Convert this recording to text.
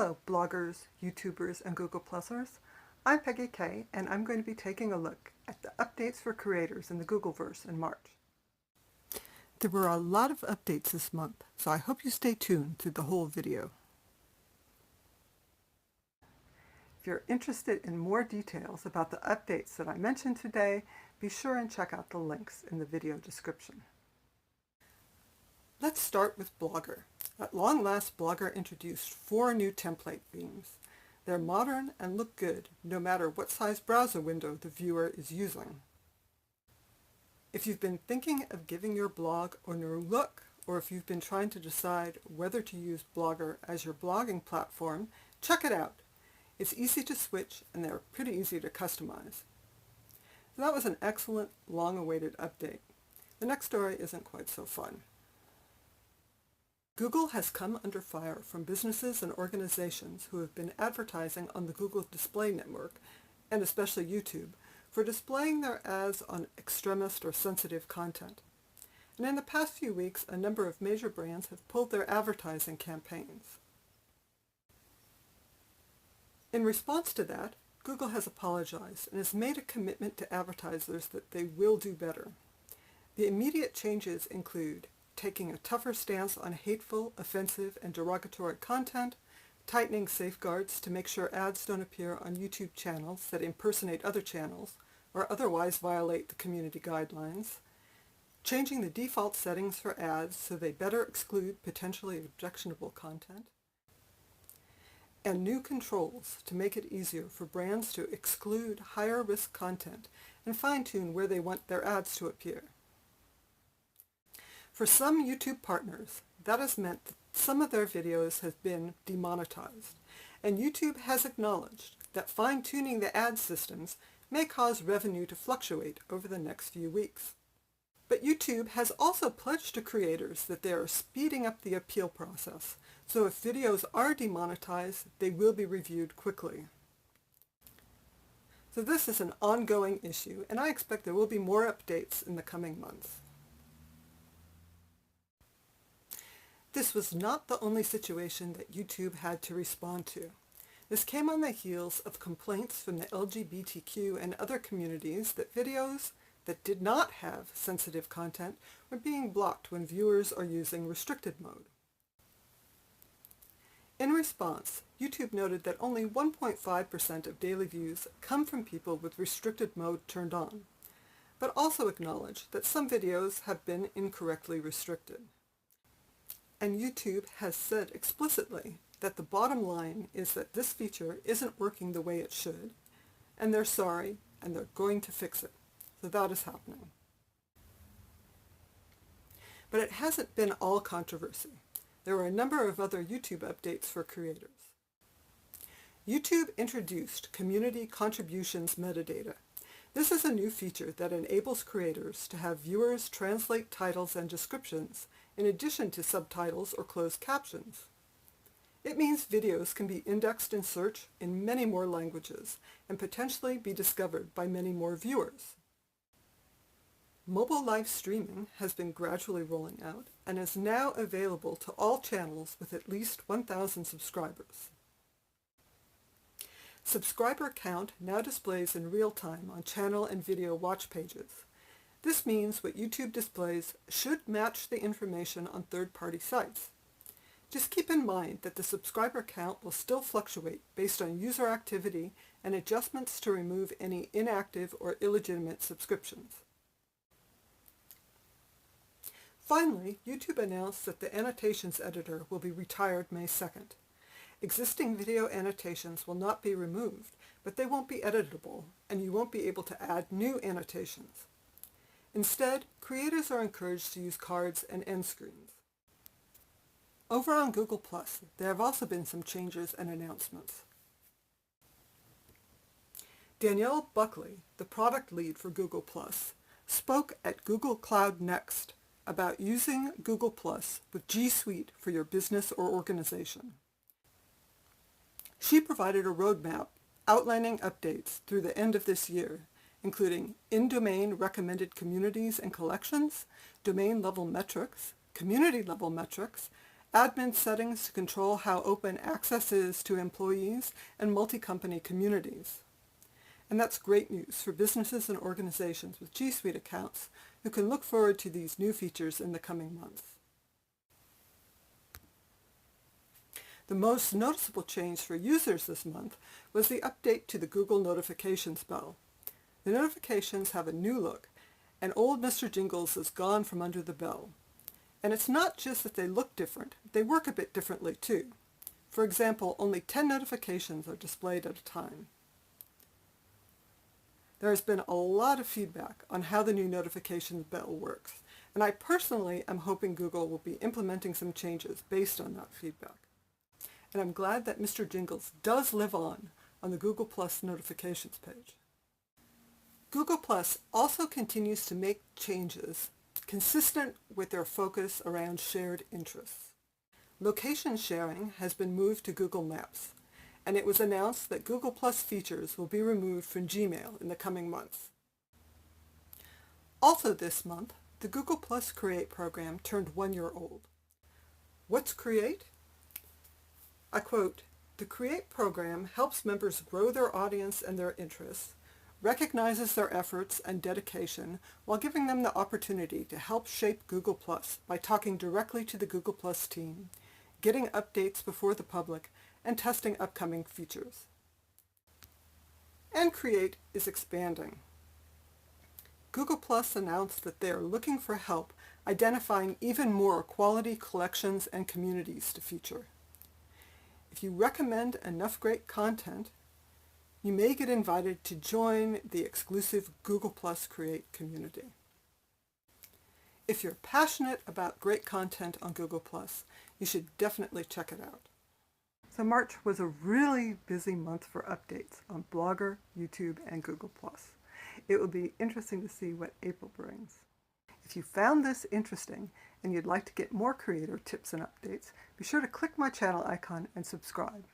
Hello bloggers, YouTubers, and Google Plusers. I'm Peggy Kay, and I'm going to be taking a look at the updates for creators in the Googleverse in March. There were a lot of updates this month, so I hope you stay tuned through the whole video. If you're interested in more details about the updates that I mentioned today, be sure and check out the links in the video description. Let's start with Blogger. At long last, Blogger introduced 4 new template themes. They're modern and look good, no matter what size browser window the viewer is using. If you've been thinking of giving your blog a new look, or if you've been trying to decide whether to use Blogger as your blogging platform, check it out. It's easy to switch, and they're pretty easy to customize. So that was an excellent, long-awaited update. The next story isn't quite so fun. Google has come under fire from businesses and organizations who have been advertising on the Google Display Network, and especially YouTube, for displaying their ads on extremist or sensitive content. And in the past few weeks, a number of major brands have pulled their advertising campaigns. In response to that, Google has apologized and has made a commitment to advertisers that they will do better. The immediate changes include taking a tougher stance on hateful, offensive, and derogatory content, tightening safeguards to make sure ads don't appear on YouTube channels that impersonate other channels or otherwise violate the community guidelines, changing the default settings for ads so they better exclude potentially objectionable content, and new controls to make it easier for brands to exclude higher risk content and fine-tune where they want their ads to appear. For some YouTube partners, that has meant that some of their videos have been demonetized, and YouTube has acknowledged that fine-tuning the ad systems may cause revenue to fluctuate over the next few weeks. But YouTube has also pledged to creators that they are speeding up the appeal process, so if videos are demonetized, they will be reviewed quickly. So this is an ongoing issue, and I expect there will be more updates in the coming months. This was not the only situation that YouTube had to respond to. This came on the heels of complaints from the LGBTQ and other communities that videos that did not have sensitive content were being blocked when viewers are using restricted mode. In response, YouTube noted that only 1.5% of daily views come from people with restricted mode turned on, but also acknowledged that some videos have been incorrectly restricted. And YouTube has said explicitly that the bottom line is that this feature isn't working the way it should, and they're sorry, and they're going to fix it. So that is happening. But it hasn't been all controversy. There were a number of other YouTube updates for creators. YouTube introduced Community Contributions Metadata. This is a new feature that enables creators to have viewers translate titles and descriptions in addition to subtitles or closed captions. It means videos can be indexed in search in many more languages and potentially be discovered by many more viewers. Mobile live streaming has been gradually rolling out and is now available to all channels with at least 1,000 subscribers. Subscriber count now displays in real time on channel and video watch pages. This means what YouTube displays should match the information on third-party sites. Just keep in mind that the subscriber count will still fluctuate based on user activity and adjustments to remove any inactive or illegitimate subscriptions. Finally, YouTube announced that the Annotations editor will be retired May 2nd. Existing video annotations will not be removed, but they won't be editable, and you won't be able to add new annotations. Instead, creators are encouraged to use cards and end screens. Over on Google+, there have also been some changes and announcements. Danielle Buckley, the product lead for Google+, spoke at Google Cloud Next about using Google+ with G Suite for your business or organization. She provided a roadmap outlining updates through the end of this year, including in-domain recommended communities and collections, domain-level metrics, community-level metrics, admin settings to control how open access is to employees, and multi-company communities. And that's great news for businesses and organizations with G Suite accounts who can look forward to these new features in the coming months. The most noticeable change for users this month was the update to the Google Notifications bell. The notifications have a new look, and old Mr. Jingles is gone from under the bell. And it's not just that they look different, they work a bit differently too. For example, only 10 notifications are displayed at a time. There has been a lot of feedback on how the new notifications bell works, and I personally am hoping Google will be implementing some changes based on that feedback. And I'm glad that Mr. Jingles does live on the Google Plus notifications page. Google Plus also continues to make changes consistent with their focus around shared interests. Location sharing has been moved to Google Maps, and it was announced that Google Plus features will be removed from Gmail in the coming months. Also this month, the Google Plus Create program turned 1 year old. What's Create? I quote, "The Create program helps members grow their audience and their interests, recognizes their efforts and dedication while giving them the opportunity to help shape Google Plus by talking directly to the Google Plus team, getting updates before the public, and testing upcoming features." And Create is expanding. Google Plus announced that they are looking for help identifying even more quality collections and communities to feature. If you recommend enough great content, you may get invited to join the exclusive Google Plus Create community. If you're passionate about great content on Google Plus, you should definitely check it out. So March was a really busy month for updates on Blogger, YouTube, and Google Plus. It will be interesting to see what April brings. If you found this interesting and you'd like to get more creator tips and updates, be sure to click my channel icon and subscribe.